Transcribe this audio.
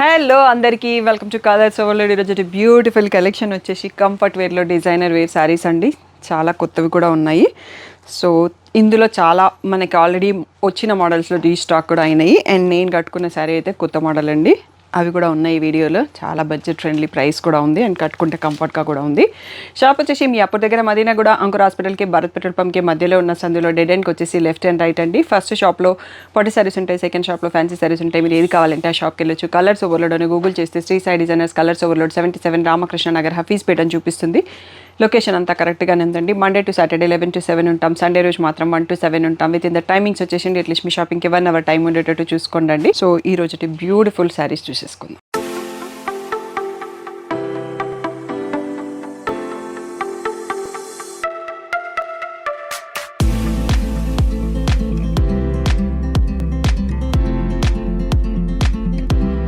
Hello అందరికీ welcome to colours overload. ఈరోజు beautiful collection వచ్చేసి కంఫర్ట్ వేర్లో డిజైనర్ వేర్ శారీస్ అండి. చాలా కొత్తవి కూడా ఉన్నాయి. సో ఇందులో చాలా మనకి ఆల్రెడీ వచ్చిన మోడల్స్లో రీస్టాక్ కూడా అయినాయి. అండ్ నేను కట్టుకున్న శారీ అయితే కొత్త మోడల్ అండి. అవి కూడా ఉన్నాయి ఈ వీడియోలో. చాలా బడ్జెట్ ఫ్రెండ్లీ ప్రైస్ కూడా ఉంది అండ్ కట్టుకుంటే కంఫర్ట్గా కూడా ఉంది. షాప్ వచ్చేసి మీ అప్పుడు దగ్గర మదీనా కూడా అంకుర్ హాస్పిటల్కి భరత్ పెట్రోల్ పంప్కి మధ్యలో ఉన్న సందులో డెడ్ ఎండ్కి వచ్చేసి లెఫ్ట్ అండ్ రైట్ అండి. ఫస్ట్ షాప్లో పట్టు సారీస్ ఉంటాయి, సెకండ్ షాప్లో ఫ్యాన్సీ సారీస్ ఉంటాయి. మీరు ఏది కావాలంటే ఆ షాప్కి వెళ్ళొచ్చు. కలర్స్ ఓవర్లోడ్ అని గూగుల్ చేస్తే Shri Sai designers colours overload 77 Ramakrishna Nagar Hafeezpet అని చూపిస్తుంది. లొకేషన్ అంతా కరెక్ట్గానే ఉందండి. మండే టు సాటర్డే 11 to 7 ఉంటాం. సండే రోజు మాత్రం 1 to 7 ఉంటాం. విత్ ఇన్ ద టైమింగ్స్ వచ్చేసి అట్లీస్ట్ మీ షాపింగ్కి 1 hour టైం ఉండేటట్టు చూసుకోండి. సో ఈ రోజు బ్యూటిఫుల్ శారీస్ చూసేసుకుందాం.